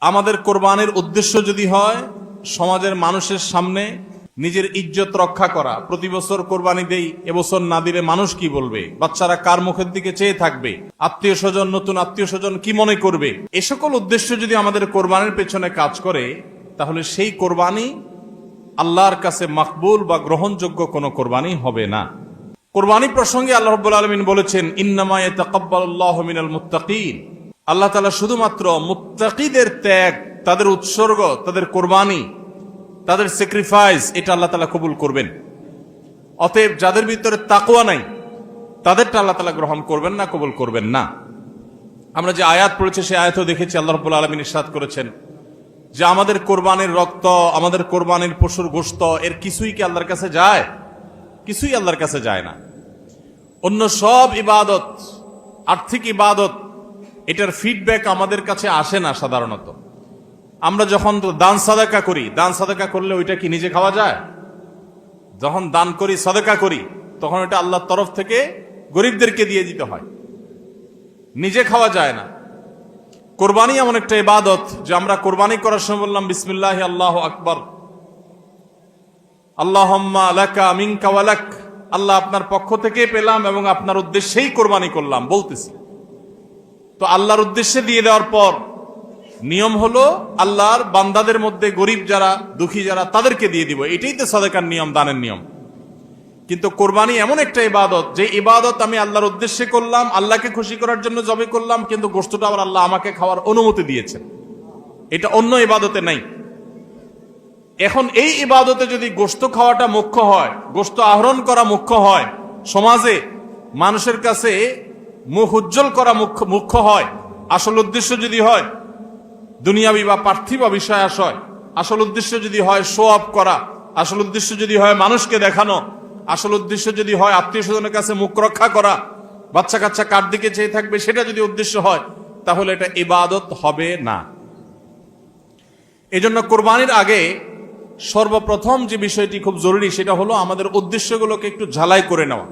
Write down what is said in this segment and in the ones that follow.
আমাদের কোরবানির উদ্দেশ্য যদি হয় সমাজের মানুষের সামনে নিজের ইজ্জত রক্ষা করা, প্রতি বছর কোরবানি দেই, এবছর না দিলে মানুষ কি বলবে, বাচ্চারা কার মুখের দিকে চেয়ে থাকবে, আত্মীয় স্বজন, নতুন আত্মীয় স্বজন কি মনে করবে, এ সকল উদ্দেশ্য যদি আমাদের কোরবানির পেছনে কাজ করে, তাহলে সেই কোরবানি আল্লাহর কাছে মাকবুল বা গ্রহণযোগ্য কোনো কোরবানি হবে না। কোরবানি প্রসঙ্গে আল্লাহ রাব্বুল আলামিন বলেছেন, ইন্নামা ইয়াতাকাব্বালুল্লাহু মিনাল মুত্তাকিন। আল্লাহ তাআলা শুধুমাত্র মুত্তাকিদের ত্যাগ, তাদের উৎসর্গ, তাদের কোরবানি, তাদের স্যাক্রিফাইস, এটা আল্লাহ তাআলা কবুল করবেন। অতএব যাদের ভিতরে তাকওয়া নাই তাদেরটা আল্লাহ তাআলা গ্রহণ করবেন না, কবুল করবেন না। আমরা যে আয়াত পড়েছি সেই আয়াতও দেখেছি, আল্লাহ রাব্বুল আলামিন ইরশাদ করেছেন যে আমাদের কোরবানির রক্ত, আমাদের কোরবানির পশুর গোশত, এর কিছুই কি আল্লাহর কাছে যায়? কিছুই আল্লাহর কাছে যায় না। অন্য সব ইবাদত, আর্থিক ইবাদত, এটার ফিডব্যাক আমাদের কাছে আসে না সাধারণত। আমরা যখন দান সাদাকা করি, দান সাদাকা করলে ওইটা কি নিজে খাওয়া যায়? যখন দান করি, সাদাকা করি, তখন ওইটা আল্লাহর তরফ থেকে গরিবদেরকে দিয়ে দিতে হয়, নিজে খাওয়া যায় না। কোরবানি এমন একটা ইবাদত যে আমরা কোরবানি করার সময় বললাম বিসমিল্লাহি আল্লাহু আকবার, আল্লাহুম্মা লাকা মিনকা ওয়া লাক, আল্লাহ আপনার পক্ষ থেকে পেলাম এবং আপনার উদ্দেশ্যেই কোরবানি করলাম বলতেছি। তো আল্লাহর উদ্দেশ্যে দিয়ে দেওয়ার পর নিয়ম হলো আল্লাহর বান্দাদের মধ্যে গরিব যারা, দুঃখী যারা, তাদেরকে দিয়ে দিব। এটাই তো সাদাকার নিয়ম, দানের নিয়ম। কিন্তু কোরবানি এমন একটা ইবাদত যে ইবাদত আমি আল্লাহর উদ্দেশ্যে করলাম, আল্লাহকে খুশি করার জন্য জবে করলাম, কিন্তু গোশতটা আবার আল্লাহ আমাকে খাওয়ার অনুমতি দিয়েছেন। এটা অন্য ইবাদতে নাই। এখন এই ইবাদতে যদি গোশত খাওয়াটা মুখ্য হয়, গোশত আহরণ করা মুখ্য হয়, সমাজে মানুষের কাছে মুখ উজ্জ্বল করা মুখ্য হয়, আসল উদ্দেশ্য যদি হয় দুনিয়াবি বা পার্থিব বিষয় আশয়, আসল উদ্দেশ্য যদি হয় শো অফ করা, আসল উদ্দেশ্য যদি হয় মানুষকে দেখানো, আসল উদ্দেশ্য যদি হয় আত্মীয় স্বজনের কাছে মুখ রক্ষা করা, বাচ্চা কাচ্চা কার দিকে চেয়ে থাকবে, সেটা যদি উদ্দেশ্য হয়, তাহলে এটা ইবাদত হবে না। এজন্য কোরবানির আগে সর্বপ্রথম যে বিষয়টি খুব জরুরি সেটা হলো আমাদের উদ্দেশ্যগুলোকে একটু ঝালাই করে নেওয়া,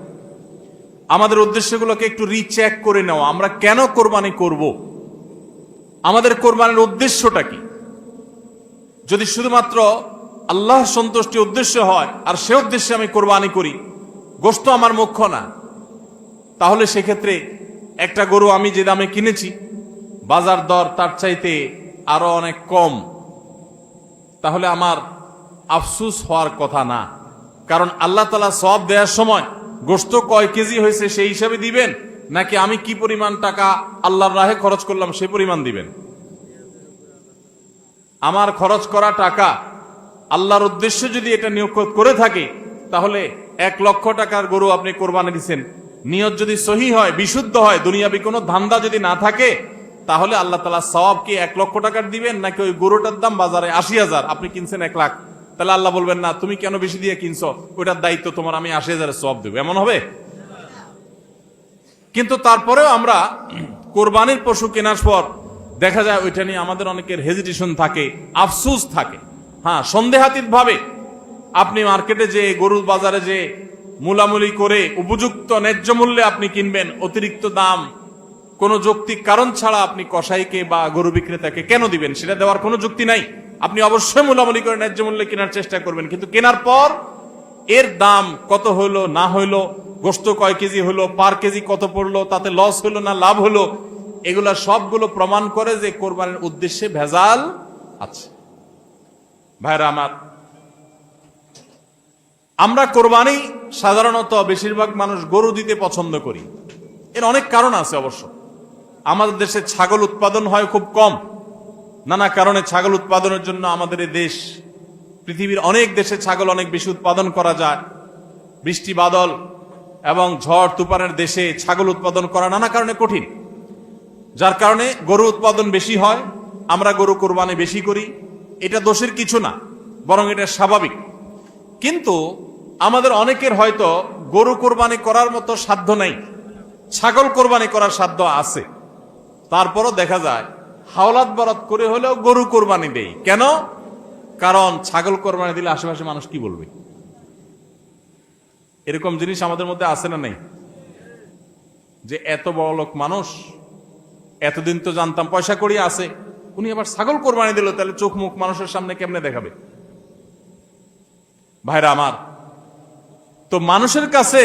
আমাদের উদ্দেশ্যগুলোকে একটু রিচেক করে নেওয়া। আমরা কেন কোরবানি করব? আমাদের কোরবানির উদ্দেশ্যটা কি? যদি শুধুমাত্র আল্লাহ সন্তুষ্টি উদ্দেশ্য হয় আর সে উদ্দেশ্যে আমি কোরবানি করি, গোশত আমার মুখ্য না, তাহলে সেক্ষেত্রে একটা গরু আমি যে দামে কিনেছি, বাজার দর তার চাইতে আরো অনেক কম, তাহলে আমার আফসুস হওয়ার কথা না। কারণ আল্লাহ তাআলা সওয়াব দেওয়ার সময় গোশত কয় কেজি হয়েছে সেই হিসাবে দিবেন, নাকি আমি কি পরিমাণ টাকা আল্লাহর রাহে খরচ করলাম সেই পরিমাণ দিবেন? আমার খরচ করা টাকা আল্লাহর উদ্দেশ্যে যদি এটা নিয়োগ করে থাকে, তাহলে 1 লক্ষ টাকার গরু আপনি কোরবানি দিচ্ছেন, নিয়ত যদি সহি হয়, বিশুদ্ধ হয়, দুনিয়াবি কোনো ধান্দা যদি না থাকে, তাহলে আল্লাহ তাআলা সওয়াব কি 1 লক্ষ টাকার দিবেন, নাকি ওই গরুটার দাম বাজারে 80,000, আপনি কিনছেন 1 লাখ, তাহলে আল্লাহ বলবেন না তুমি কেন বেশি দিয়ে কিনছো, ওইটার দায়িত্ব তোমার, আমি 80,000 সওয়াব দেব? এমন হবে? কিন্তু তারপরেও আমরা কোরবানির পশু কেনার পর দেখা যায় ওইটা নিয়ে আমাদের অনেকের হেজিটেশন থাকে, আফসোস থাকে। হ্যাঁ, সন্দেহাতীত ভাবে আপনি মার্কেটে যে গরুর বাজারে যে মূলামূলি করে উপযুক্ত ন্যায্য মূল্যে আপনি কিনবেন, অতিরিক্ত দাম কোনো যৌক্তিক কারণ ছাড়া আপনি কসাইকে বা গরু বিক্রেতাকে কেন দিবেন? সেটা দেওয়ার কোনো যুক্তি নাই। আপনি অবশ্যই মূলামূলি করে ন্যায্য মূল্যে কেনার চেষ্টা করবেন, কিন্তু কেনার পর এর দাম কত হইলো না হইলো, গোশত কয় কেজি হলো, পার কেজি কত পড়লো, তাতে লস হলো না লাভ হলো, এগুলা সবগুলো প্রমাণ করে যে কোরবানির উদ্দেশ্যে ভেজাল আছে। ভাইরা আমার, আমরা কোরবানি সাধারণত বেশিরভাগ মানুষ গরু দিতে পছন্দ করি। এর অনেক কারণ আছে অবশ্য। আমাদের দেশে ছাগল উৎপাদন হয় খুব কম, নানা কারণে ছাগল উৎপাদনের জন্য আমাদের এই দেশ, পৃথিবীর অনেক দেশে ছাগল অনেক বেশি উৎপাদন করা যায়। বৃষ্টি বাদল এবং ঝড় তুফানের দেশে ছাগল উৎপাদন করা নানা কারণে কঠিন, যার কারণে গরু উৎপাদন বেশি হয়, আমরা গরু কোরবানি বেশি করি। এটা দোষের কিছু না, বরং এটা স্বাভাবিক। কিন্তু আমাদের অনেকের হয়তো গরু কোরবানি করার মতো সাধ্য নেই, ছাগল কোরবানি করার সাধ্য আছে। তারপরও দেখা যায় হাওলাত বরাত করে হলেও গরু কোরবানি দেই। কেন? কারণ ছাগল কোরবানি দিলে আশেপাশে মানুষ কি বলবে? এরকম জিনিস আমাদের মধ্যে আছে না নেই? যে এত বড় লোক মানুষ, এতদিন তো জানতাম পয়সা কড়ি আছে, উনি আবার ছাগল কোরবানি দিল, তাহলে চোখ মুখ মানুষের সামনে কেমনে দেখাবে? ভাইরা আমার, তো মানুষের কাছে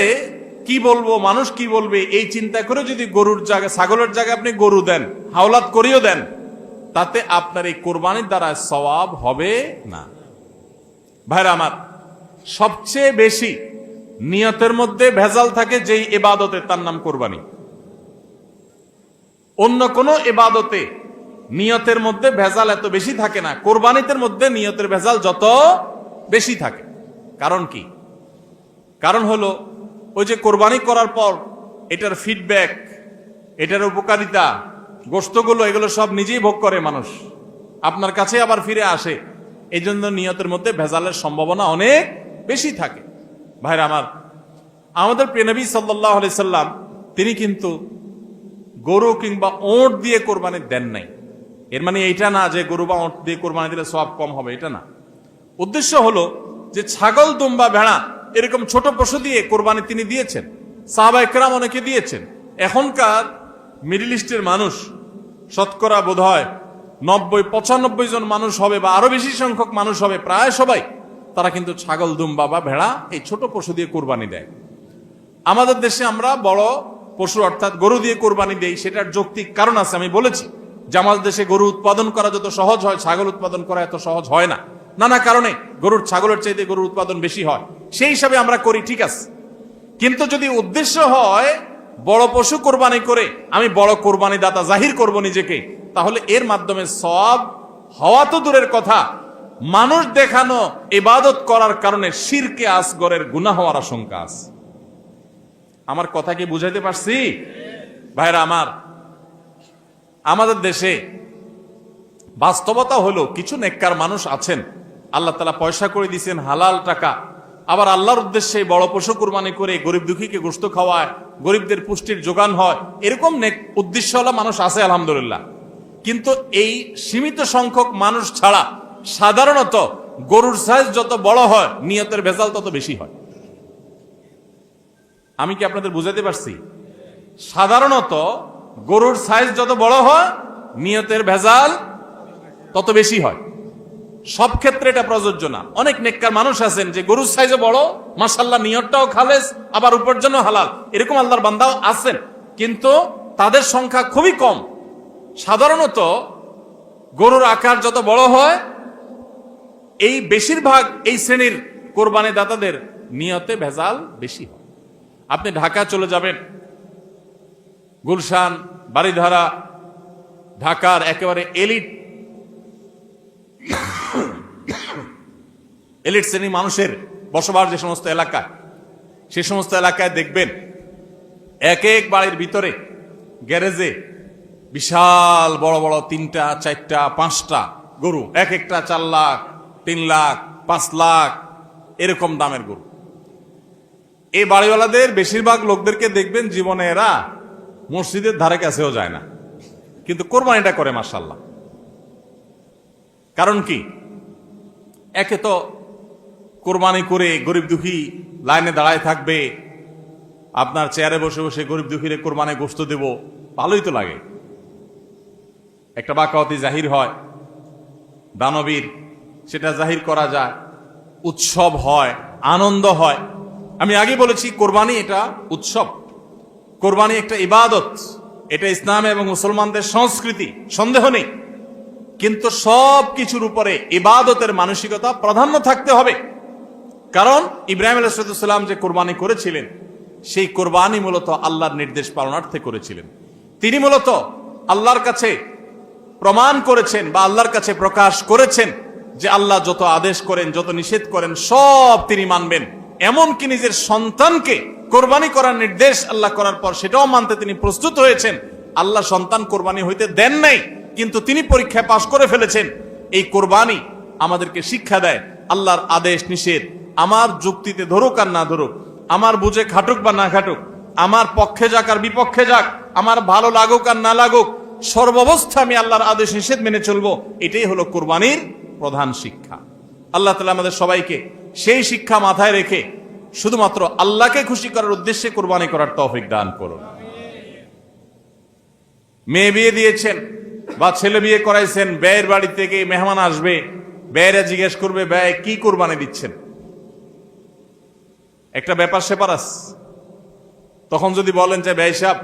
কি বলবো, মানুষ কি বলবে, এই চিন্তা করে যদি গরুর জায়গায়, ছাগলের জায়গায় আপনি গরু দেন, হাওলাত করিও দেন, তাতে আপনার এই কোরবানির দ্বারা সওয়াব হবে না। ভাইরা আমার, সবচেয়ে বেশি নিয়তের মধ্যে ভেজাল থাকে যেই ইবাদতে, তার নাম কোরবানি। অন্য কোন ইবাদতে নিয়তের মধ্যে ভেজাল এত বেশি থাকে না, কোরবানিতের মধ্যে নিয়তের ভেজাল যত বেশি থাকে। কারণ কি? কারণ হলো ওই যে কোরবানি করার পর এটার ফিডব্যাক, এটার উপকারিতা, গোশতগুলো, এগুলো সব নিজেই ভোগ করে মানুষ, আপনার কাছে আবার ফিরে আসে। এই জন্য নিয়তের মধ্যে ভেজালের সম্ভাবনা অনেক বেশি থাকে। ভাইরা আমার, আমাদের প্রিয় নবী সাল্লাল্লাহু আলাইহি সাল্লাম তিনি কিন্তু গরু কিংবা ওঁট দিয়ে কোরবানি দেন নাই। এর মানে এইটা না যে গরু বা ওঁট দিয়ে কোরবানি দিলে সওয়াব কম হবে, এটা না। উদ্দেশ্য হলো যে ছাগল, দুম্বা, ভেড়া এরকম ছোট পশু দিয়ে কোরবানি তিনি দিয়েছেন, সাহাবা একরাম অনেকে দিয়েছেন। এখনকার মিডল ইস্টের মানুষ শতকরা বোধ হয় 90-95 জন মানুষ হবে, বা আরো বেশি সংখ্যক মানুষ হবে, প্রায় সবাই, তারা কিন্তু ছাগল, দুম্বা বা ভেড়া এই ছোট পশু দিয়ে কোরবানি দেয়। আমাদের দেশে আমরা বড় পশু অর্থাৎ গরু দিয়ে কোরবানি দেই, সেটার যৌক্তিক কারণ আছে। আমি বলেছি যে আমাদের দেশে গরু উৎপাদন করা যত সহজ হয়, ছাগল উৎপাদন করা এত সহজ হয় না। নানা কারণে গরুর, ছাগলের চাইতে গরুর উৎপাদন বেশি হয়, সেই হিসাবে আমরা করি, ঠিক আছে। কিন্তু যদি উদ্দেশ্য হয় বড় পশু কোরবানি করে আমি বড় কোরবানি দাতা জাহির করব নিজেকে, তাহলে এর মাধ্যমে সওয়াব হওয়া তো দূরের কথা, মানুষ দেখানো ইবাদত করার কারণে শিরকে আসগরের গুনাহ হওয়ার আশঙ্কা আছে। আমার কথা কি বুঝাইতে পারছি? ভাইরা আমার, আমাদের দেশে বাস্তবতা হলো কিছু নেককার মানুষ আছেন, আল্লাহ তাআলা পয়সা করে দিয়েছেন, হালাল টাকা, আবার আল্লাহর উদ্দেশ্যে বড় পশু কুরবানি করে গরিব দুঃখীকে গোশত খাওয়ায়, গরিবদের পুষ্টির যোগান হয়, এরকম নেক উদ্দেশ্যওয়ালা মানুষ আছে আলহামদুলিল্লাহ। কিন্তু এই সীমিত সংখ্যক মানুষ ছাড়া সাধারণত গরুর সাইজ যত বড় হয় নিয়তের ভেজাল তত বেশি হয়। আমি কি আপনাদের বুঝাতে পারছি? সাধারণত গরুর সাইজ যত বড় হয় নিয়তের ভেজাল তত বেশি হয়। সব ক্ষেত্রে এটা প্রযোজ্য না। অনেক নেককার মানুষ আছেন যে গরুর সাইজে বড়, মাশাআল্লাহ নিয়তটাও খালেস, আবার উপার্জন হালাল, এরকম আল্লাহর বান্দাও আছেন, কিন্তু তাদের সংখ্যা খুবই কম। সাধারণত গরুর আকার যত বড় হয়, এই বেশিরভাগ এই শ্রেণীর কোরবানি দাতাদের নিয়তে ভেজাল বেশি হয়। আপনি ঢাকা চলে যাবেন, গুলশান, বারিধারা, ঢাকার একেবারে এলিট শ্রেণী মানুষের বসবাস যে সমস্ত এলাকায়, সে সমস্ত এলাকায় দেখবেন এক এক বাড়ির ভিতরে গ্যারেজে বিশাল বড় বড় 3টা, 4টা, 5টা গরু, এক একটা 4 লাখ, 3 লাখ, 5 লাখ এরকম দামের গরু। এই বাড়িওয়ালাদের বেশিরভাগ লোকদেরকে দেখবেন জীবনে এরা মসজিদের ধারে কাছেও যায় না, কিন্তু কোরবানিটা করে মাশাআল্লাহ। কারণ কি? একে তো কোরবানি করে গরিব দুঃখী লাইনে দাঁড়ায় থাকবে, আপনার চেয়ারে বসে বসে গরিব দুঃখীরে কোরবানি গোশত দেব, ভালোই তো লাগে। একটা বাকাওয়াতি জাহির হয়, দানবীর, সেটা জাহির করা যায়, উৎসব হয়, আনন্দ হয়। আমি আগে বলেছি কোরবানি এটা উৎসব, কোরবানি একটা ইবাদত, এটা ইসলাম এবং মুসলমানদের সংস্কৃতি, সন্দেহ নেই। কিন্তু সব কিছুর উপরে ইবাদতের মানসিকতা প্রাধান্য থাকতে হবে। কারণ ইব্রাহিম আলাইহিস সালাম যে কোরবানি করেছিলেন, সেই কোরবানি মূলত আল্লাহর নির্দেশ পালনার্থে করেছিলেন। তিনি মূলত আল্লাহর কাছে প্রমাণ করেছেন বা আল্লাহর কাছে প্রকাশ করেছেন যে আল্লাহ যত আদেশ করেন, যত নিষেধ করেন সব তিনি মানবেন। এমনকি নিজের সন্তানকে কোরবানি করার নির্দেশ আল্লাহ করার পর সেটাও মানতে তিনি প্রস্তুত হয়েছেন। আল্লাহ সন্তান কোরবানি হইতে দেন নাই, কিন্তু তিনি পরীক্ষায় পাশ করে ফেলেছেন। এই কোরবানি আমাদেরকে শিক্ষা দেয় আল্লাহর আদেশ নিষেধ আমার যুক্তিতে ধরুক আর না ধরুক, আমার বুঝে খাটুক বা না খাটুক, আমার পক্ষে যাক আর বিপক্ষে যাক, আমার ভালো লাগুক আর না লাগুক, সর্বাবস্থা আমি আল্লাহর আদেশ নিষেধ মেনে চলবো। এটাই হলো কোরবানির প্রধান শিক্ষা। আল্লাহ তাআলা আমাদের সবাইকে সেই শিক্ষা মাথায় রেখে শুধুমাত্র আল্লাহকে খুশি করার উদ্দেশ্যে কোরবানি করার তৌফিক দান করুন। মেয়ে বিয়ে দিয়েছেন, বা ছেলে বিয়ে করাইছেন, ব্যয়ের বাড়ি থেকে মেহমান আসবে, ব্যয়েরা জিজ্ঞেস করবে ব্যয় কি কোরবানি দিচ্ছেন, একটা ব্যাপার সেপার আছে। তখন যদি বলেন যে ব্যয় সাহেব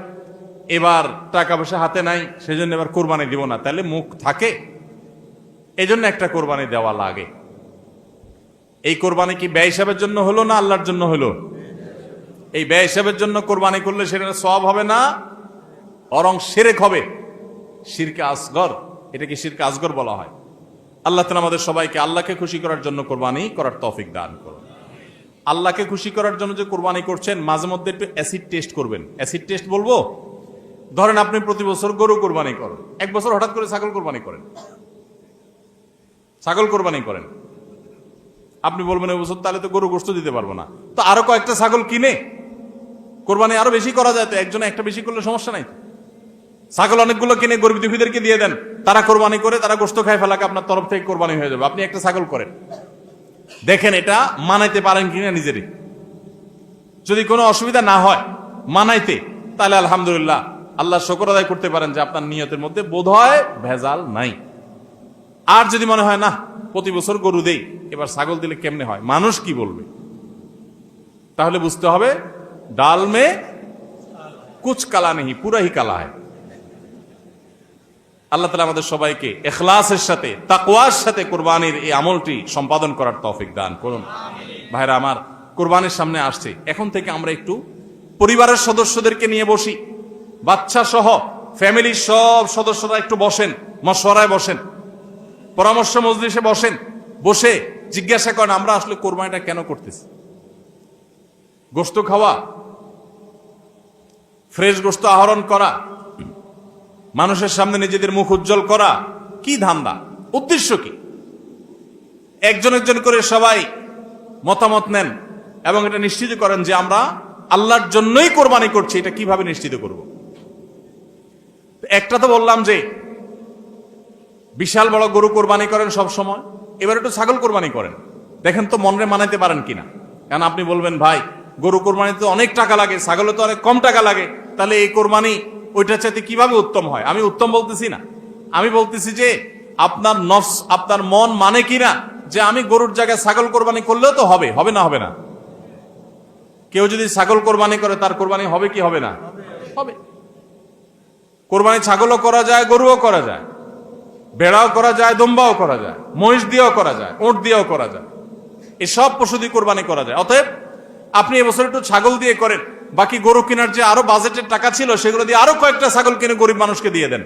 এবার টাকা পয়সা হাতে নাই, সেজন্য এবার কোরবানি দিব না, তাহলে মুখ থাকে? এই জন্য একটা কোরবানি দেওয়া লাগে। এই কোরবানি কি ব্যয় হিসাবের জন্য হলো না আল্লাহর জন্য হলো? এই ব্যয় হিসাবের জন্য কোরবানি করলে সেটা সওয়াব হবে না, বরং শিরক হবে, শিরকে আসগর। এটা কি শিরকে আসগর বলা হয়? আল্লাহ তাআলা আমাদের সবাইকে আল্লাহকে খুশি করার জন্য কোরবানি করার তৌফিক দান করুন। আল্লাহকে খুশি করার জন্য যে কোরবানি করছেন, মাঝে মধ্যে একটু অ্যাসিড টেস্ট করবেন। অ্যাসিড টেস্ট বলবো, ধরেন আপনি প্রতি বছর গরু কোরবানি করেন, এক বছর হঠাৎ করে ছাগল কোরবানি করেন, ছাগল কোরবানি করেন। আপনি বলবেন এই বছর তাহলে তো গরু গোশত দিতে পারবো না, তো আরো কয়েকটা ছাগল কিনে কোরবানি আরো বেশি করা যায়, তো একজনে একটা বেশি করলে সমস্যা নাই। ছাগল অনেকগুলো কিনে গরিব দুঃখীদেরকে দিয়ে দেন, তারা কোরবানি করে, তারা গোশত খায় ফেলাকে আপনার তরফ থেকে কোরবানি হয়ে যাবে। আপনি একটা ছাগল করেন, দেখেন এটা মানাইতে পারেন কিনা নিজেরই। যদি কোনো অসুবিধা না হয় মানাইতে, তাহলে আলহামদুলিল্লাহ আল্লাহ শুকর আদায় করতে পারেন যে আপনার নিয়তের মধ্যে বোধহয় ভেজাল নাই। আর যদি মনে হয় না প্রতি বছর গরু দেই, এবার ছাগল দিলে কেমনে হয়, মানুষ কি বলবে, তাহলে বুঝতে হবে ডাল মে কুচ কালা নেই, পুরা হি কালা হয়। আল্লাহ তাআলা আমাদের সবাইকে ইখলাসের সাথে, তাকওয়ার সাথে কোরবানির এই আমলটি সম্পাদন করার তৌফিক দান করুন। ভাইরা আমার, কোরবানির সামনে আসছে, এখন থেকে আমরা একটু পরিবারের সদস্যদেরকে নিয়ে বসি, বাচ্চা সহ ফ্যামিলির সব সদস্যরা একটু বসেন, মশওয়ারায় বসেন, পরামর্শ মজলিসে বসেন, বসে জিজ্ঞাসা করেন আমরা আসলে কোরবানিটা কেন করতেছি। গোশত খাওয়া, ফ্রেশ গোশত আহরণ করা, মানুষের সামনে নিজেদের মুখ উজ্জ্বল করা, কি ধান্দা, উদ্দেশ্য কি? একজন একজন করে সবাই মতামত নেন এবং এটা নিশ্চিত করেন যে আমরা আল্লাহর জন্যই কোরবানি করছি। এটা কিভাবে নিশ্চিত করব? একটা তো বললাম যে বিশাল বড় গরু কোরবানি করেন সব সময়, এবার একটু ছাগল কোরবানি করেন, দেখেন তো মনে মানাইতে পারেন কিনা। কারণ আপনি বলবেন ভাই গরু কোরবানিতে অনেক টাকা লাগে, ছাগলে তো অনেক কম টাকা লাগে, তাহলে এই কোরবানি ওইটার চাইতে কিভাবে উত্তম হয়? আমি উত্তম বলতেছি না, আমি বলতেছি যে আপনার নফস, আপনার মন মানে কিনা যে আমি গরুর জায়গায় ছাগল কোরবানি করলেও তো হবে, হবে না হবে না? কেউ যদি ছাগল কোরবানি করে তার কোরবানি হবে কি হবে না? হবে। কোরবানি ছাগলও করা যায়, গরুও করা যায়, ভেড়াও করা যায়, দুম্বাও করা যায়, মহিষ দিয়েও করা যায়, উট দিয়েও করা যায়, এই সব পশু দিয়ে কোরবানি করা যায়। অতএব আপনি এবছর একটু ছাগল দিয়ে করেন, বাকি গরু কেনার যে আরো বাজেটের টাকা ছিল সেগুলো দিয়ে আরো কয়েকটা ছাগল কিনে গরিব মানুষকে দিয়ে দেন,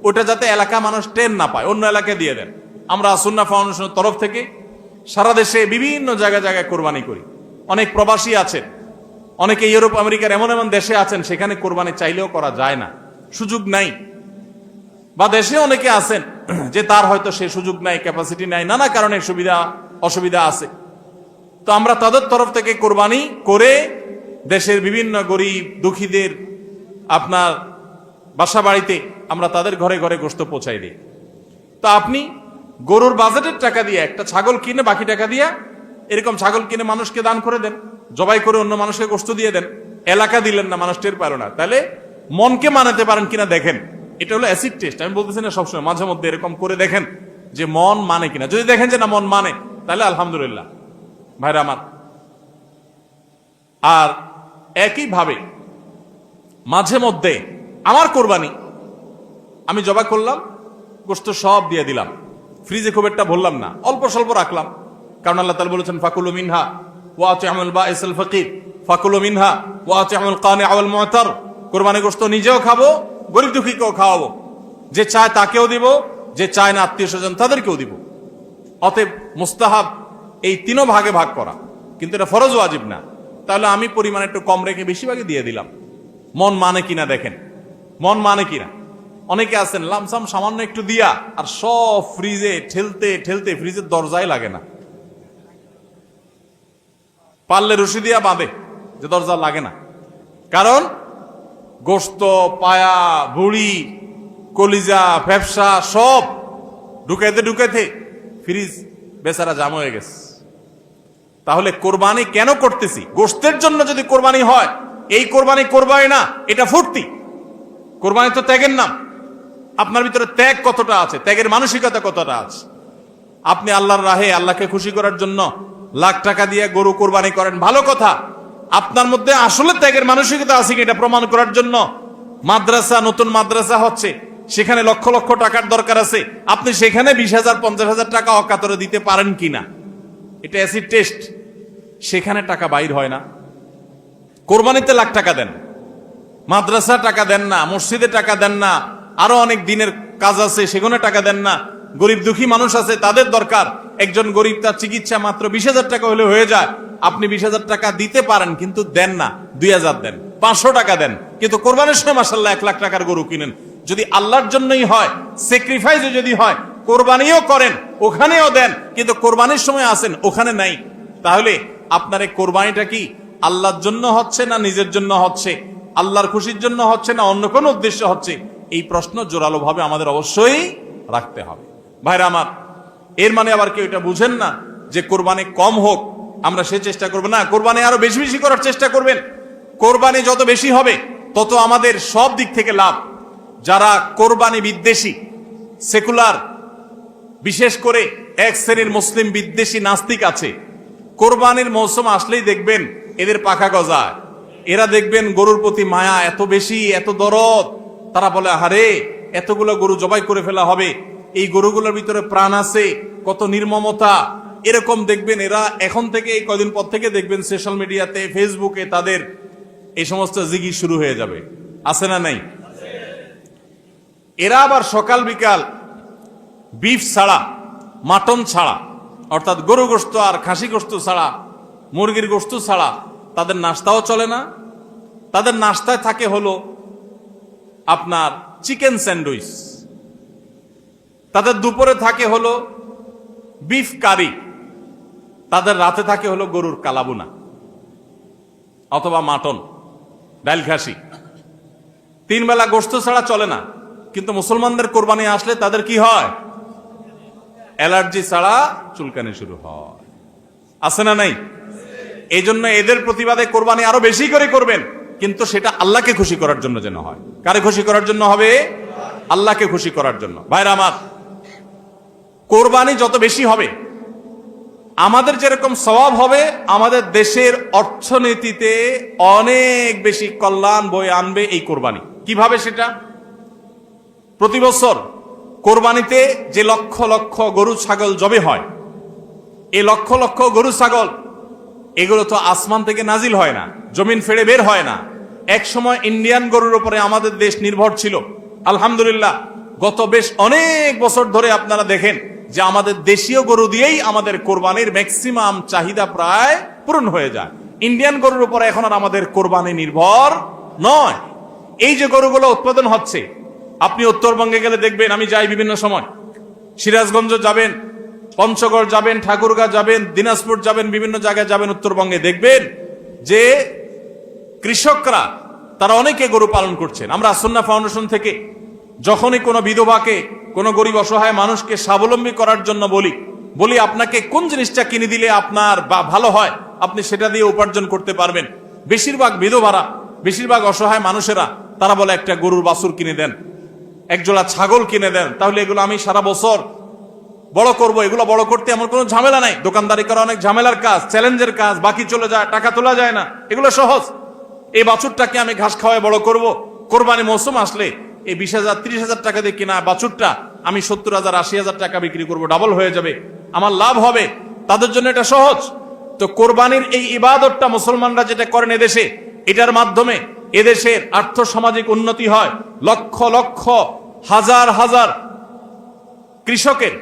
ওটা যাতে এলাকা মানুষ টেন না পায়, অন্য এলাকায় দিয়ে দেন। আমরা সুন্নাহ ফাউন্ডেশনের তরফ থেকে সারা দেশে বিভিন্ন জায়গায় জায়গায় কোরবানি করি। অনেক প্রবাসী আছেন, অনেকে ইউরোপ আমেরিকার এমন এমন দেশে আছেন সেখানে কোরবানি চাইলেও করা যায় না, সুযোগ নাই। বা দেশে অনেকে আছেন যে তার হয়তো সে সুযোগ নাই, ক্যাপাসিটি নাই, নানা কারণে সুবিধা অসুবিধা আছে। তো আমরা তাদের তরফ থেকে কোরবানি করে দেশের বিভিন্ন গরিব দুঃখীদের আপনার বাসা বাড়িতে আমরা তাদের ঘরে ঘরে গোশত পৌঁছাই দিই। তো আপনি গরুর বাজেটের টাকা দিয়ে একটা ছাগল কিনে বাকি টাকা দিয়ে এরকম ছাগল কিনে মানুষকে দান করে দেন, জবাই করে অন্য মানুষকে গোশত দিয়ে দেন, এলাকা দিলেন না, মানুষ টের পেল না, তাহলে মনকে মানাতে পারেন কিনা দেখেন। এটা হলো অ্যাসিড টেস্ট, আমি বলতেছি না সবসময়, মাঝে মধ্যে এরকম করে দেখেন যে মন মানে কিনা। যদি দেখেন যে না মন মানে, তাহলে আলহামদুলিল্লাহ। ভাইরা আমার, আর একইভাবে মাঝে মধ্যে আমার কোরবানি আমি জবাই করলাম, গোশত সব দিয়ে দিলাম, ফ্রিজে খুব একটা ভরলাম না, অল্প স্বল্প রাখলাম। কারণ আল্লাহ তাআলা বলেছেন ফাকুলু মিনহা ওয়া আতি'মুল বাঈসাল ফাকির, ফাকুলু মিনহা ওয়া আতি'মুল কানি'a ওয়াল মু'তার। কোরবানি গোশত নিজেও খাবো, গরিব দুঃখীকেও খাওয়াবো, যে চায় তাকেও দিব, যে চায় না আত্মীয় স্বজন তাদেরকেও দিব। অতএব মুস্তাহাব এই তিনও ভাগে ভাগ করা, কিন্তু এটা ফরজ ওয়াজিব না। তাহলে আমি পরিমাণ একটু কম রেখে বেশিরভাগই দিয়ে দিলাম। মন মানে কিনা দেখেন, মন মানে কিনা। অনেকে আছেন লামসাম সামান্য একটু দিয়া আর সব ফ্রিজে ঠেলতে ঠেলতে ফ্রিজের দরজাই লাগে না, পারলে রশি দিয়া বাঁধে যে দরজা লাগে না। কারণ গোশত, পায়া, ভুড়ি, কলিজা, ফ্যাপসা সব ঢুকাইতে ঢুকাইতে ফ্রিজ বেচারা জাম হয়ে গেছে। তাহলে কোরবানি কেন করতেছি? গোশতের জন্য যদি কোরবানি হয়, এই কোরবানি কোরবানি না, এটা ফুর্তি। কোরবানি তো ত্যাগের নাম। আপনার ভিতরে ত্যাগ কতটা আছে, ত্যাগের মানসিকতা কতটা আছে। আপনি আল্লাহর রাহে আল্লাহকে খুশি করার জন্য লাখ টাকা দিয়ে গরু কোরবানি করেন, ভালো কথা। আপনার মধ্যে আসলে ত্যাগের মানসিকতা আছে কি এটা প্রমাণ করার জন্য মাদ্রাসা, নতুন মাদ্রাসা হচ্ছে, সেখানে লক্ষ লক্ষ টাকার দরকার আছে, আপনি সেখানে 20,000 50,000 টাকা অকাতরে দিতে পারেন কিনা, এটা অ্যাসিড টেস্ট। সেখানে টাকা বাইর হয় না। কোরবানিতে লাখ টাকা দেন, মাদ্রাসা টাকা দেন না, মসজিদে টাকা দেন না, আরো অনেক দিনের কাজ আছে সেখানে টাকা দেন না। গরিব দুঃখী মানুষ আছে, তাদের দরকার। একজন গরিব, তার চিকিৎসা মাত্র 20,000 টাকা হলে হয়ে যায়। আপনি 20,000 টাকা দিতে পারেন কিন্তু দেন না, 2,000 দেন, 500 টাকা দেন, কিন্তু কোরবানির সময় মাশাআল্লাহ 1 লাখ টাকার গরু কিনেন। যদি আল্লাহর জন্যই হয়, স্যাক্রিফাইসও যদি হয়, কোরবানিও করেন, ওখানেও দেন, কিন্তু কোরবানির সময় আসেন ওখানে নাই, তাহলে আপনার এই কোরবানিটা কি আল্লাহর জন্য হচ্ছে না নিজের জন্য হচ্ছে, আল্লাহর খুশির জন্য হচ্ছে না অন্য কোনো উদ্দেশ্য হচ্ছে? এই প্রশ্ন জোরালো ভাবে আমাদের অবশ্যই রাখতে হবে। ভাইরা আমার, এর মানে আবার কেউ এটা বুঝেন না যে কোরবানি কম হোক আমরা সে চেষ্টা করবো না, কোরবানি আরো বেশি বেশি করার চেষ্টা করবেন। কোরবানি যত বেশি হবে তত আমাদের সব দিক থেকে লাভ। যারা কোরবানি বিদ্বেষী, সেকুলার, বিশেষ করে এক শ্রেণীর মুসলিম বিদ্বেষী নাস্তিক আছে, কোরবানির মৌসুম আসলেই দেখবেন এদের পাখা গজায়। এরা দেখবেন গরুর প্রতি মায়া এত বেশি, এত দরদ। তারা বলে, আরে এতগুলো গরু জবাই করে ফেলা হবে, এই গরুগুলোর ভিতরে প্রাণ আছে, কত নির্মমতা। এরকম দেখবেন এরা এখন থেকে, এই কয়দিন পর থেকে দেখবেন সোশ্যাল মিডিয়াতে, ফেসবুকে তাদের এই সমস্ত জিগি শুরু হয়ে যাবে, আছে না নাই? এরা আবার সকাল বিকাল বিফ ছাড়া, মাটন ছাড়া, অর্থাৎ গরু গোশত আর খাসি গোশত ছাড়া, মুরগির গোশত ছাড়া তাদের নাস্তাও চলে না। তাদের নাস্তায় থাকে হলো আপনার চিকেন স্যান্ডউইচ, তাদের দুপুরে থাকে হলো বিফ কারি, তাদের রাতে থাকে হলো গরুর কালাবুনা অথবা মাটন, ডাল খাসি। 3 বেলা গোশত ছাড়া চলে না। কিন্তু মুসলমানদের কোরবানি আসলে তাদের কি হয়? অ্যালার্জি ছাড়া চুলকানি শুরু হয়, আছে না নাই? এই জন্য এদের প্রতিবাদে কোরবানি আরো বেশি করে করবেন, কিন্তু সেটা আল্লাহকে খুশি করার জন্য যেন হয়। কারে খুশি করার জন্য হবে? আল্লাহকে খুশি করার জন্য। ভাইরা আমার, কোরবানি যত বেশি হবে আমাদের যেরকম সওয়াব হবে, আমাদের দেশের অর্থনীতিতে অনেক বেশি কল্যাণ বয়ে আনবে এই কোরবানি। কিভাবে সেটা? প্রতি বছর কোরবানিতে যে লক্ষ লক্ষ গরু ছাগল জবে হয়, এই লক্ষ লক্ষ গরু ছাগল এগুলো তো আসমান থেকে নাজিল হয় না, জমিন ফেড়ে বের হয় না। এক সময় ইন্ডিয়ান গরুর উপরে আমাদের দেশ নির্ভর ছিল। আলহামদুলিল্লাহ, গত বেশ অনেক বছর ধরে আপনারা দেখেন যে আমাদের দেশীয় গরু দিয়েই আমাদের কোরবানির ম্যাক্সিমাম চাহিদা প্রায় পূরণ হয়ে যায়। ইন্ডিয়ান গরুর উপরে এখন আর আমাদের কোরবানি নির্ভর নয়। এই যে গরুগুলো উৎপাদন হচ্ছে, আপনি উত্তরবঙ্গে গেলে দেখবেন, আমি যাই বিভিন্ন সময়, সিরাজগঞ্জ যাবেন, পঞ্চগড় যাবেন, ঠাকুরগাঁ যাবেন, দিনাজপুর যাবেন, বিভিন্ন জায়গায় যাবেন উত্তরবঙ্গে, দেখবেন যে কৃষকরা তারা অনেকে গরু পালন করছেন। আমরা সুন্নাহ ফাউন্ডেশন থেকে যখনই কোনো বিধবাকে, কোনো গরিব অসহায় মানুষকে স্বাবলম্বী করার জন্য বলি আপনাকে কোন জিনিসটা কিনে দিলে আপনার ভালো হয়, আপনি সেটা দিয়ে উপার্জন করতে পারবেন। বেশিরভাগ বিধবারা, বেশিরভাগ অসহায় মানুষেরা তারা বলে একটা গরুর বাছুর কিনে দেন, একজোড়া ছাগল কিনে দেন, তাহলে এগুলো আমি সারা বছর বড় করব। এগুলো বড় করতে আমার কোনো ঝামেলা নাই। দোকানদারি করা অনেক ঝামেলার কাজ, চ্যালেঞ্জের কাজ, বাকি চলে যায়, টাকা তোলা যায় না, এগুলো সহজ। এই বাছুরটাকে আমি ঘাস খাওয়ায় বড় করব। কোরবানি মৌসুম আসলে এই 20,000 30,000 টাকা দিয়ে কিনা বাছুরটা আমি 70,000 80,000 টাকা বিক্রি করব, ডাবল হয়ে যাবে, আমার লাভ হবে। তাদের জন্য এটা সহজ। তো কোরবানির এই ইবাদতটা মুসলমানরা যেটা করেন এদেশে, এটার মাধ্যমে এদেশের আর্থ সামাজিক উন্নতি হয়। লক্ষ লক্ষ হাজার হাজার কৃষকের,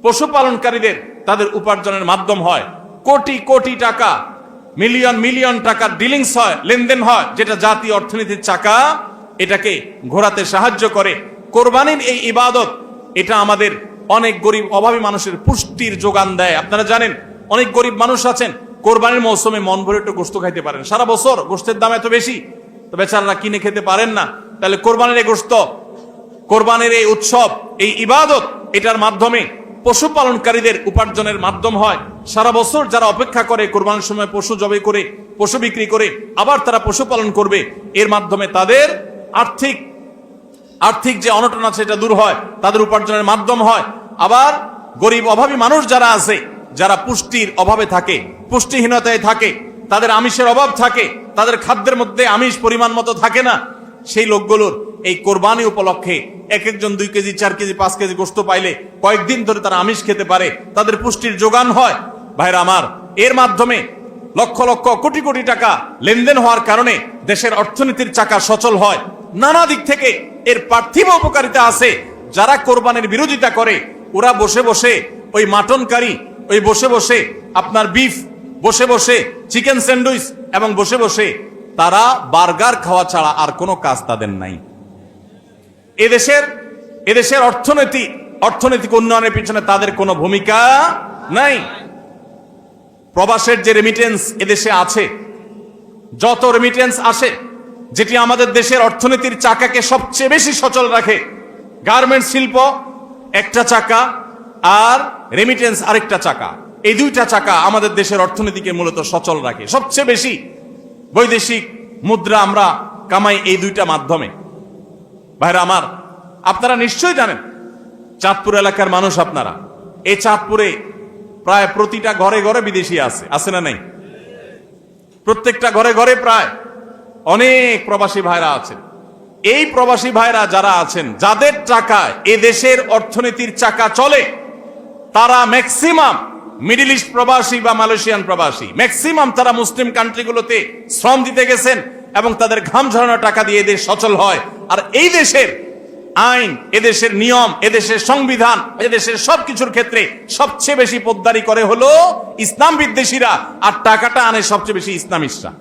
পশুপালনকারীদের তাদের উপার্জনের মাধ্যম হয়। কোটি কোটি টাকা, মিলিয়ন মিলিয়ন টাকার ডিলিংস হয়, লেনদেন হয়, যেটা জাতীয় অর্থনীতির চাকা এটাকে ঘোরাতে সাহায্য করে। কোরবানির এই ইবাদত এটা আমাদের অনেক গরিব অভাবী মানুষের পুষ্টির যোগান দেয়। আপনারা জানেন অনেক গরিব মানুষ আছেন কোরবানির মৌসুমে মন ভরে একটু গোশত খাইতে পারেন, সারা বছর গোশতের দাম এত বেশি, তো বেচারারা কিনে খেতে পারেন না। তাহলে কোরবানির এই গোশত, কোরবানির এই উৎসব, এই ইবাদত, এটার মাধ্যমে পশুপালনকারীদের উপার্জনের মাধ্যম হয়। সারা বছর যারা অপেক্ষা করে কোরবানির সময় পশু জবাই করে, পশু বিক্রি করে আবার তারা পশুপালন করবে, এর মাধ্যমে তাদের আর্থিক যে অনটন আছে এটা দূর হয়, তাদের উপার্জনের মাধ্যম হয়। আবার গরিব অভাবী মানুষ যারা আছে, যারা পুষ্টির অভাবে থাকে, পুষ্টিহীনতায় থাকে, তাদের আমিষের অভাব থাকে, তাদের খাদ্যের মধ্যে আমিষ পরিমাণ মতো থাকে না, সেই লোকগুলোর এই কোরবানি উপলক্ষে এক একজন 2 কেজি 4 কেজি 5 কেজি গোশত পাইলে কয়েকদিন ধরে তারা আমিষ খেতে পারে, তাদের পুষ্টির যোগান হয়। ভাইরা আমার, এর মাধ্যমে লক্ষ লক্ষ কোটি কোটি টাকা লেনদেন হওয়ার কারণে দেশের অর্থনীতির চাকা সচল হয়। নানা দিক থেকে এর পার্থিব উপকারিতা আছে। যারা কোরবানির বিরোধিতা করে ওরা বসে বসে ওই মাটন কারি, ওই বসে বসে আপনার বিফ, বসে বসে চিকেন স্যান্ডউইচ এবং বসে বসে তারা বার্গার খাওয়া ছাড়া আর কোনো কাজ তাদের নাই। এদেশের অর্থনৈতিক উন্নয়নের পিছনে তাদের কোনো ভূমিকা নাই। প্রবাসের যে রেমিটেন্স এদেশে আছে, যত রেমিটেন্স আসে, যেটি আমাদের দেশের অর্থনীতির চাকাকে সবচেয়ে বেশি সচল রাখে, গার্মেন্টস শিল্প একটা চাকা আর রেমিটেন্স আরেকটা চাকা, এই 2টা চাকা আমাদের দেশের অর্থনীতিকে মূলত সচল রাখে। সবচেয়ে বেশি বৈদেশিক মুদ্রা আমরা কামাই এই 2টা মাধ্যমে। ভাইরা আমার, আপনারা নিশ্চয়ই জানেন, চাঁদপুর এলাকার মানুষ আপনারা, এই চাঁদপুরে প্রায় প্রতিটা ঘরে ঘরে বিদেশি আছে না নাই? প্রত্যেকটা ঘরে ঘরে প্রায় অনেক প্রবাসী ভাইরা আছেন। এই প্রবাসী ভাইরা যারা আছেন, যাদের টাকায় এ দেশের অর্থনীতির চাকা চলে, তারা ম্যাক্সিমাম মিডল ইস্ট প্রবাসী বা মালয়েশিয়ান প্রবাসী, ম্যাক্সিমাম তারা মুসলিম কান্ট্রিগুলোতে শ্রম দিতে গেছেন এবং তাদের ঘাম ঝরানো টাকা দিয়ে এদেশ সচল হয়। আর এই দেশের আইন, এদেশের নিয়ম, এদেশের সংবিধান, এদেশের সবকিছুর ক্ষেত্রে সবচেয়ে বেশি পোদ্দারি করে হলো ইসলাম বিদ্বেষীরা, আর টাকাটা আনে সবচেয়ে বেশি ইসলামিস্টরা।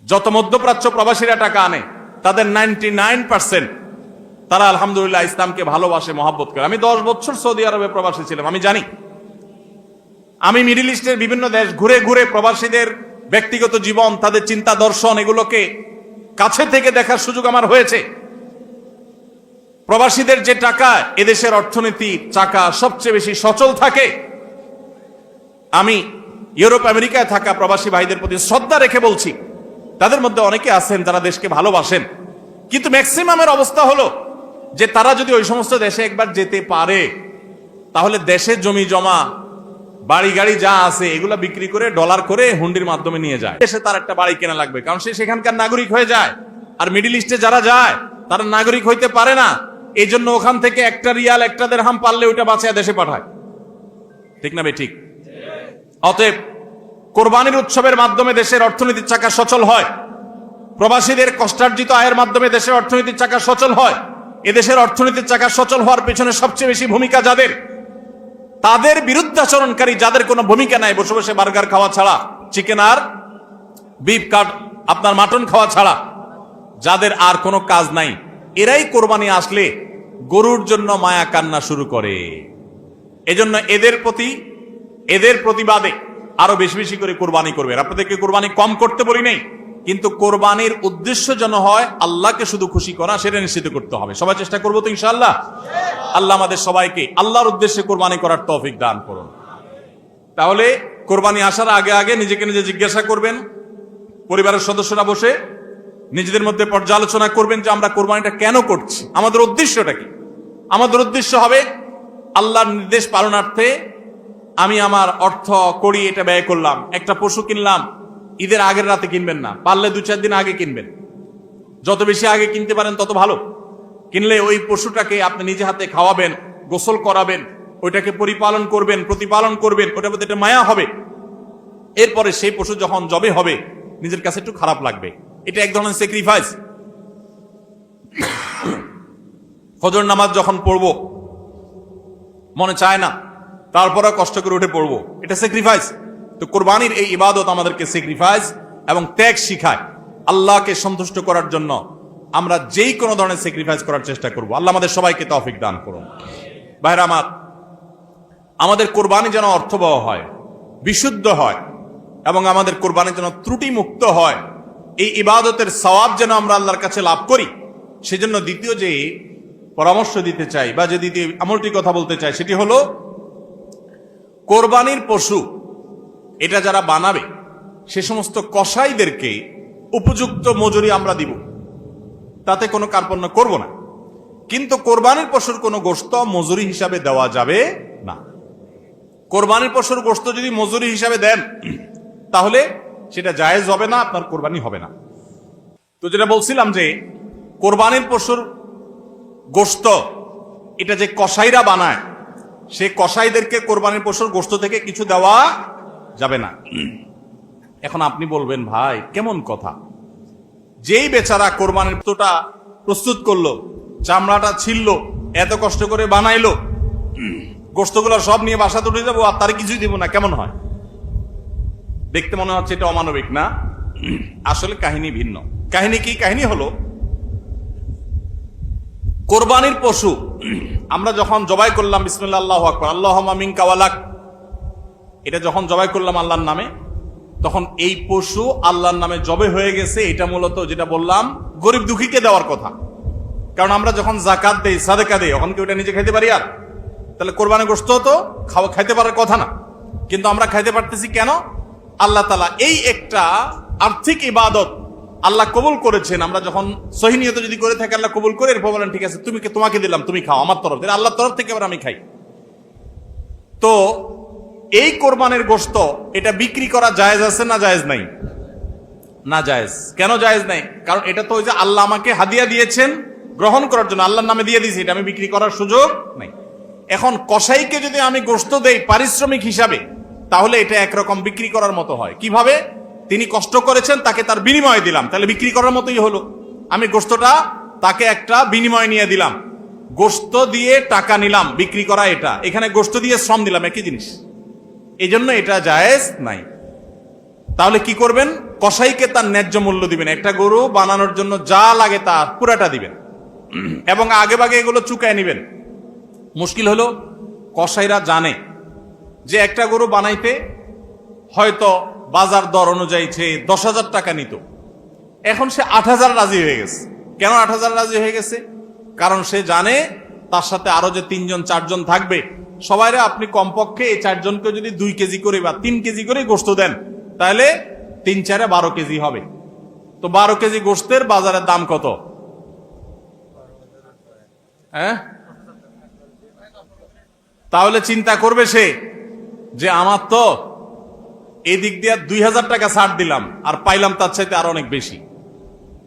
যত মধ্যপ্রাচ্য প্রবাসীরা টাকা আনে, তাদের 99% তারা আলহামদুলিল্লাহ ইসলামকে ভালোবাসে, মহব্বত করে। আমি 10 বছর সৌদি আরবে প্রবাসী ছিলাম, আমি জানি। আমি মিডল ইস্টের বিভিন্ন দেশ ঘুরে ঘুরে প্রবাসীদের ব্যক্তিগত জীবন, তাদের চিন্তা দর্শন, এগুলোকে কাছে থেকে দেখার সুযোগ আমার হয়েছে। প্রবাসীদের যে টাকা এদেশের অর্থনীতির চাকা সবচেয়ে বেশি সচল থাকে। আমি ইউরোপ আমেরিকায় থাকা প্রবাসী ভাইদের প্রতি শ্রদ্ধা রেখে বলছি, তাদের মধ্যে অনেকে আছেন যারা দেশকে ভালোবাসেন, কিন্তু ম্যাক্সিমামের অবস্থা হলো যে তারা যদি ওই সমস্ত দেশে একবার যেতে পারে, তাহলে দেশের জমি জমা, বাড়ি গাড়ি যা আছে এগুলা বিক্রি করে ডলার করে হুন্ডির মাধ্যমে নিয়ে যায়। দেশে তার একটা বাড়ি কেনা লাগবে, কারণ সে সেখানকার নাগরিক হয়ে যায়। আর মিডল ইস্টে যারা যায় তারা নাগরিক হইতে পারে না, এই জন্য ওখান থেকে 1 রিয়াল 1 দিরহাম পারলে ওইটা বাঁচিয়ে দেশে পাঠায়। ঠিক না ভাই? ঠিক। অতএব কোরবানির উৎসবের মাধ্যমে দেশের অর্থনীতির চাকা সচল হয়, প্রবাসীদের কষ্টার্জিত আয়ের মাধ্যমে দেশের অর্থনীতির চাকা সচল হয়। এদেশের অর্থনীতির চাকা সচল হওয়ার পেছনে সবচেয়ে বেশি ভূমিকা যাদের, তাদের বিরুদ্ধাচরণকারী যাদের কোনো ভূমিকা নাই, বসে বসে বার্গার খাওয়া ছাড়া, চিকেন আর বিফ কাট আপনার মাটন খাওয়া ছাড়া যাদের আর কোনো কাজ নাই, এরাই কোরবানি আসলে গরুর জন্য মায়া কান্না শুরু করে। এজন্য এদের প্রতিবাদে আরো বেশি বেশি করে কোরবানি করবেন। আপনাদেরকে কোরবানি কম করতে বলি নাই, কিন্তু কোরবানির উদ্দেশ্য যেন হয় আল্লাহকে শুধু খুশি করা, সেটা নিশ্চিত করতে হবে। সবাই চেষ্টা করবো তো ইনশাআল্লাহ? আল্লাহ আমাদের সবাইকে আল্লাহর উদ্দেশ্যে কোরবানি করার তৌফিক দান করুন। তাহলে কোরবানি আসার আগে আগে নিজেকে নিজে জিজ্ঞাসা করবেন, পরিবারের সদস্যরা বসে নিজেদের মধ্যে পর্যালোচনা করবেন যে আমরা কোরবানিটা কেন করছি, আমাদের উদ্দেশ্যটা কি। আমাদের উদ্দেশ্য হবে আল্লাহর নির্দেশ পালনার্থে আমি আমার অর্থ করি, এটা ব্যয় করলাম। একটা পশু কিনলাম, ঈদের আগের রাতে কিনবেন না, পারলে 2-4 দিন আগে কিনবেন। যত বেশি আগে কিনতে পারেন তত ভালো। কিনলে ওই পশুটাকে আপনি নিজে হাতে খাওয়াবেন, গোসল করাবেন, ওইটাকে প্রতিপালন করবেন, ওটার প্রতি একটা মায়া হবে। এরপরে সেই পশু যখন জবে হবে নিজের কাছে একটু খারাপ লাগবে, এটা এক ধরনের স্যাক্রিফাইস। ফজর নামাজ যখন পড়বো মনে চায় না, তারপরে কষ্ট করে উঠে পড়বো, এটা স্যাক্রিফাইস। তো কোরবানির এই ইবাদত আমাদেরকে স্যাক্রিফাইস এবং ত্যাগ শিখায়। আল্লাহকে সন্তুষ্ট করার জন্য আমরা যেই কোনো ধরনের স্যাক্রিফাইস করার চেষ্টা করব। আল্লাহ আমাদের সবাইকে তৌফিক দান করুন। ভাইরা আমার, আমাদের কোরবানি যেন অর্থবহ হয়, বিশুদ্ধ হয়, এবং আমাদের কোরবানি যেন ত্রুটি মুক্ত হয়, এই ইবাদতের সওয়াব যেন আমরা আল্লাহর কাছে লাভ করি। সেজন্য দ্বিতীয় যে পরামর্শ দিতে চাই বা যে দ্বিতীয় আমলটি কথা বলতে চাই, সেটি হলো কোরবানির পশু এটা যারা বানাবে সে সমস্ত কসাইদেরকে উপযুক্ত মজুরি আমরা দিব। তাতে কোনো কার্পণ্য করব না। কিন্তু কোরবানির পশুর কোনো গোশত মজুরি হিসাবে দেওয়া যাবে না। কোরবানির পশুর গোশত যদি মজুরি হিসাবে দেন তাহলে সেটা জায়েজ হবে না, আপনার কোরবানি হবে না। তো যেটা বলছিলাম যে কোরবানির পশুর গোশত এটা যে কসাইরা বানায়, সে কসাইদেরকে কোরবানির পশুর গোশত থেকে কিছু দেওয়া যাবে না। এখন আপনি বলবেন, ভাই কেমন কথা, যেই বেচারা কোরবানির পশুটা প্রস্তুত করলো, চামড়াটা ছিললো, এত কষ্ট করে বানাইলো, গোশতগুলো সব নিয়ে বাসাতে উঠে যাবো আর তার কিছুই দিব না, কেমন হয়? দেখতে মনে হচ্ছে এটা অমানবিক না? আসলে কাহিনী ভিন্ন। কাহিনী কি? কাহিনী হলো, কোরবানির পশু আমরা যখন জবাই করলাম বিসমিল্লাহ আল্লাহু আকবার আল্লাহুম্মা মিনকা ওয়ালাক, এটা যখন জবাই করলাম আল্লাহর নামে, তখন এই পশু আল্লাহর নামে জবে হয়ে গেছে। এটা মূলত যেটা বললাম গরিব দুঃখীকে দেওয়ার কথা। কারণ আমরা যখন যাকাত দেই, সাদেকা দেই, তখন কি ওটা নিজে খাইতে পারি? আর তাহলে কোরবানির গোশত তো খাইতে পারার কথা না, কিন্তু আমরা খাইতে পারতেছি কেন? আল্লাহ তাআলা এই একটা আর্থিক ইবাদত আল্লাহ কবুল করেছেন। আমরা যখন সহি নিয়ত যদি করে থাকি, আল্লাহ কবুল করে এরপর বলেন ঠিক আছে তোমাকে দিলাম, তুমি খাও আমার তরফ থেকে, আল্লাহর তরফ থেকে আবার আমি খাই। তো এই কোরবানির গোশত এটা বিক্রি করা জায়েজ আছে না জায়েজ নাই? না জায়েজ। কেন জায়েজ নাই? কারণ এটা তো ওই যে আল্লাহ আমাকে হাদিয়া দিয়েছেন গ্রহণ করার জন্য, আল্লাহর নামে দিয়ে দিয়েছি, এটা আমি বিক্রি করার সুযোগ নাই। এখন কসাইকে যদি আমি গোশত দেই পারিশ্রমিক হিসাবে, তাহলে এটা একরকম বিক্রি করার মতো হয়। কিভাবে? তিনি কষ্ট করেছেন, তাকে তার বিনিময় দিলাম, তাহলে বিক্রি করার মতোই হলো। আমি গোশতটা তাকে একটা বিনিময় নিয়ে দিলাম, গোশত দিয়ে টাকা নিলাম, বিক্রি করা এটা। এখানে গোশত দিয়ে শ্রম দিলাম, একই জিনিস। এই জন্য এটা জায়েজ নাই। তাহলে কি করবেন? কসাইকে তার ন্যায্য মূল্য দিবেন। একটা গরু বানানোর জন্য যা লাগে তার পুরাটা দিবেন এবং আগে ভাগে এগুলো চুকায় নিবেন। মুশকিল হলো কসাইরা জানে যে একটা গরু বানাইতে হয়তো বাজার দর অনুযায়ী সে 10,000 টাকা নিত, এখন সে 8,000 রাজি হয়ে গেছে। কেন 8,000 রাজি হয়ে গেছে? কারণ সে জানে তার সাথে আরো যে 3-4 জন থাকবে, সবাইরে আপনি কমপক্ষে এই 4 জনকে যদি 2 কেজি করে বা 3 কেজি করে গোশত দেন, তাহলে 3-4 12 কেজি হবে। তো 12 কেজি গোশতের বাজারের দাম কত? হ্যাঁ, তাহলে চিন্তা করবে সে যে আমার তো এই দিক দিয়ে 2,000 টাকা ছাড় দিলাম আর পাইলাম তার চাইতে আরো অনেক বেশি।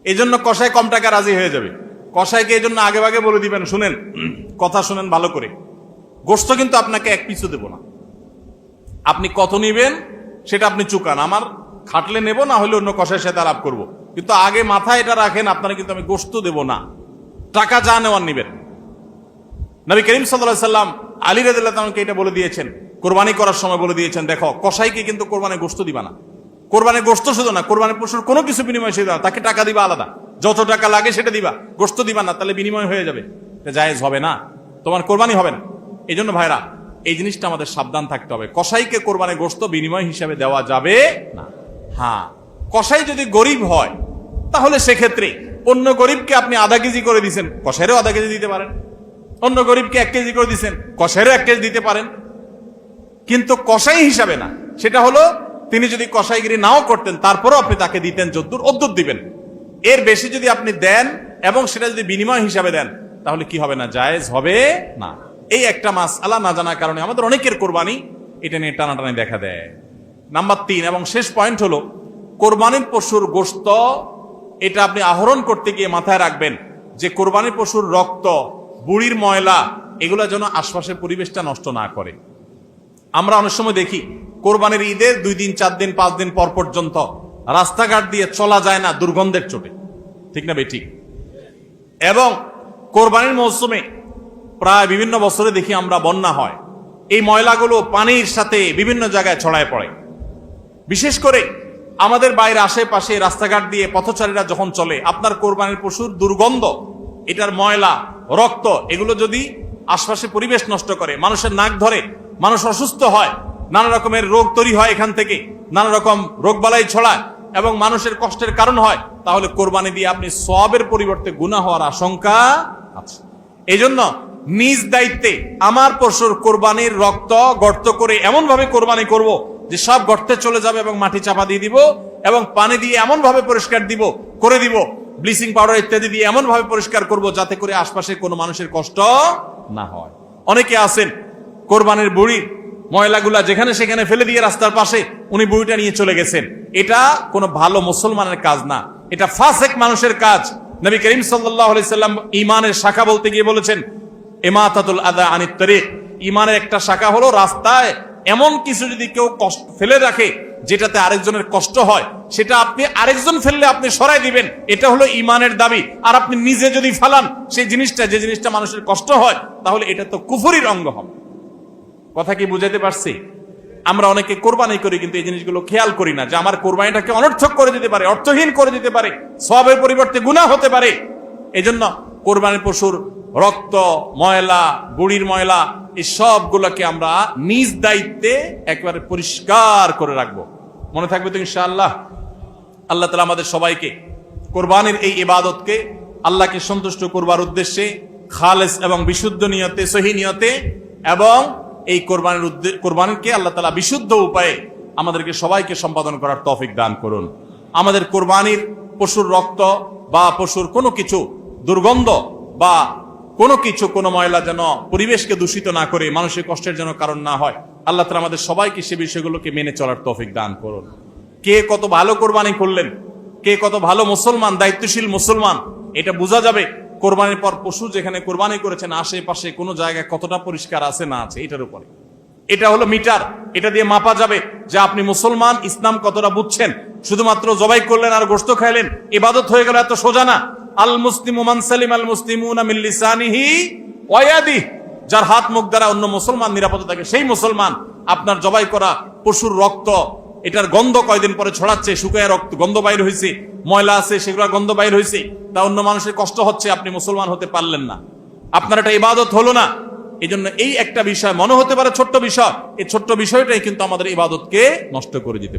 এই জন্য কসাই কম টাকা রাজি হয়ে যাবে। কসাইকে এই জন্য আগে ভাগে বলে দিবেন, শুনেন, কথা শুনেন ভালো করে, গোশত কিন্তু আপনাকে এক পিছু দেব না, আপনি কত নিবেন সেটা আপনি চুকান, আমার খাটলে নেব, না হলে অন্য কসাইয়ের সাথে আলাপ করবো, কিন্তু আগে মাথায় এটা রাখেন আপনারা কিন্তু আমি গোশত দেব না, টাকা যা নেওয়ার নিবেন। নবী করিম সাল্লাল্লাহু আলাইহি সাল্লাম আলী রাদিয়াল্লাহু আনহুকে এটা বলে দিয়েছেন, কোরবানি করার সময় বলে দিয়েছেন, দেখো কসাইকে কিন্তু কোরবানির গোশত দিবা না। কোরবানির গোশত শুধু না, কোরবানির পশুর কোনো কিছু বিনিময় সে দেওয়া, তাকে টাকা দিবা আলাদা, যত টাকা লাগে সেটা দিবা, গোশত দিবা না, তাহলে বিনিময় হয়ে যাবে, এটা জায়েজ হবে না, তোমার কোরবানি হবে না। এই জন্য ভাইরা এই জিনিসটা আমাদের সাবধান থাকতে হবে, কসাইকে কোরবানির গোশত বিনিময় হিসাবে দেওয়া যাবে না। হ্যাঁ, কসাই যদি গরিব হয় তাহলে সেক্ষেত্রে অন্য গরিবকে আপনি আধা কেজি করে দিচ্ছেন, কসাইরও আধা কেজি দিতে পারেন, অন্য গরিবকে 1 কেজি করে দিচ্ছেন, কসাইরও 1 কেজি দিতে পারেন, কিন্তু কসাই হিসাবে না। সেটা হলো তিনি যদি কসাইগিরি নাও করতেন তারপরও আপনি তাকে দিতেন যদ্দুর অদ্দুর দিবেন। এর বেশি যদি আপনি দেন এবং সেটা যদি বিনিময় হিসাবে দেন তাহলে কি হবে না? জায়েজ হবে না। এই একটা মাসআলা না জানার কারণে আমাদের অনেকের কোরবানি এটা নিয়ে টানাটানি দেখা দেয়। নাম্বার 3 এবং শেষ পয়েন্ট হলো, কোরবানির পশুর গোশত এটা আপনি আহরণ করতে গিয়ে মাথায় রাখবেন যে কোরবানির পশুর রক্ত, বুড়ির ময়লা, এগুলো যেন আশপাশের পরিবেশটা নষ্ট না করে। আমরা অনেক সময় দেখি কোরবানির ঈদের 2 দিন 4 দিন 5 দিন পর পর্যন্ত রাস্তাঘাট দিয়ে চলা যায় না দুর্গন্ধের চোটে, ঠিক না বেঠিক? এবং কোরবানির মৌসুমে প্রায় বিভিন্ন বছরে দেখি আমরা বন্যা হয়, এই ময়লাগুলো পানির সাথে বিভিন্ন জায়গায় ছড়ায় পড়ে। বিশেষ করে আমাদের বাইরে আশেপাশে রাস্তাঘাট দিয়ে পথচারীরা যখন চলে, আপনার কোরবানির পশুর দুর্গন্ধ, এটার ময়লা, রক্ত, এগুলো যদি আশপাশে পরিবেশ নষ্ট করে, মানুষের নাক ধরে, মানুষ অসুস্থ হয়, নানা রকমের রোগ তৈরি হয়, এখান থেকে নানা রকম রোগবালাই ছড়ায় এবং মানুষের কষ্টের কারণ হয়, তাহলে কোরবানি দিয়ে আপনি সওয়াবের পরিবর্তে গুনাহ হওয়ার আশঙ্কা আছে। এই জন্য নিজ দায়িত্বে আমার পশুর কোরবানির রক্ত গর্ত করে এমন ভাবে কোরবানি করব যে সব গর্তে চলে যাবে এবং মাটি চাপা দিয়ে দিব এবং পানি দিয়ে এমন ভাবে পরিষ্কার করে দিব ব্লিচিং পাউডার ইত্যাদি দিয়ে এমন ভাবে পরিষ্কার করব যাতে করে আশপাশে কোনো মানুষের কষ্ট না হয়। অনেকে আছেন কোরবানির বুড়ির ময়লাগুলা যেখানে সেখানে ফেলে দিয়ে রাস্তার পাশে উনি বুড়িটা নিয়ে চলে গেছেন। এটা কোনো ভালো মুসলমানের কাজ না, এটা ফাসেক মানুষের কাজ। নবী করিম সাল্লাল্লাহু আলাইহি সাল্লাম ঈমানের শাখা বলতে গিয়ে বলেছেন ইমাতাতুল আযা আনিত তারিক, ঈমানের একটা শাখা হলো রাস্তায় এমন কিছু যদি কেউ কষ্ট ফেলে রাখে যেটাতে আরেকজনের কষ্ট হয়, সেটা আপনি আরেকজন ফেললে আপনি সরাই দিবেন, এটা হলো ঈমানের দাবি। আর আপনি নিজে যদি ফালান সেই জিনিসটা, যে জিনিসটা মানুষের কষ্ট হয়, তাহলে এটা তো কুফরির অঙ্গ হবে। কথা কি বুঝাতে পারছি? আমরা অনেকে কোরবানি করি কিন্তু এই জিনিসগুলো খেয়াল করি না যে আমার কোরবানিটাকে অনর্থক করে দিতে পারে, অর্থহীন করে দিতে পারে, সওয়াবের পরিবর্তে গুনাহ হতে পারে। এজন্য কোরবানির পশুর রক্ত, ময়লা, বুড়ির ময়লা, এই সবগুলোকে আমরা নিজ দায়িত্বে একেবারে পরিষ্কার করে রাখবো। মনে থাকবে তো ইনশাআল্লাহ? আল্লাহ তাআলা আমাদের সবাইকে কোরবানির এই ইবাদতকে আল্লাহকে সন্তুষ্ট করবার উদ্দেশ্যে খালেস এবং বিশুদ্ধ নিয়তে, সহি নিয়তে, এবং এই কোরবানিকে আল্লাহ তাআলা বিশুদ্ধ উপায়ে আমাদেরকে সবাইকে সম্পাদন করার তৌফিক দান করুন। আমাদের কোরবানির পশুর রক্ত বা পশুর কোনো কিছু দুর্গন্ধ বা কোনো কিছু, কোনো ময়লা যেন পরিবেশকে দূষিত না করে, মানুষের কষ্টের যেন কারণ না হয়। আল্লাহ তাআলা আমাদের সবাইকে সে বিষয়গুলোকে মেনে চলার তৌফিক দান করুন। কে কত ভালো কোরবানি করলেন, কে কত ভালো মুসলমান, দায়িত্বশীল মুসলমান, এটা বোঝা যাবে কোরবানির পর পশু যেখানে কোরবানি করেছেন আশেপাশে কোনো জায়গায় কতটা পরিষ্কার আছে না আছে, এটার উপরে। এটা হলো মিটার, এটা দিয়ে মাপা যাবে যে আপনি মুসলমান, ইসলাম কতটা বুঝছেন। শুধুমাত্র জবাই করলেন আর গোশত খাইলেন ইবাদত হয়ে গেল, এত সোজা না। আল মুসলিমু মান সালিম আল মুসলিমুনা মিন লিসানিহি ওয়া ইয়াদিহি, যার হাত মুখ দ্বারা অন্য মুসলমান নিরাপদে থাকে সেই মুসলমান। আপনার জবাই করা পশুর রক্ত, এটার গন্ধ কয়দিন পরে ছড়াচ্ছে, শুকায় রক্ত গন্ধ বাইর হয়েছে, ময়লা আছে সেগুলো গন্ধ বাইর হয়েছে, তা অন্য মানুষের কষ্ট হচ্ছে, আপনি মুসলমান হতে পারলেন না, আপনার এটা ইবাদত হলো না। এই জন্য এই একটা বিষয় মনে হতে পারে ছোট্ট বিষয়, এই ছোট্ট বিষয়টাই কিন্তু আমাদের ইবাদতকে নষ্ট করে দিতে পারে।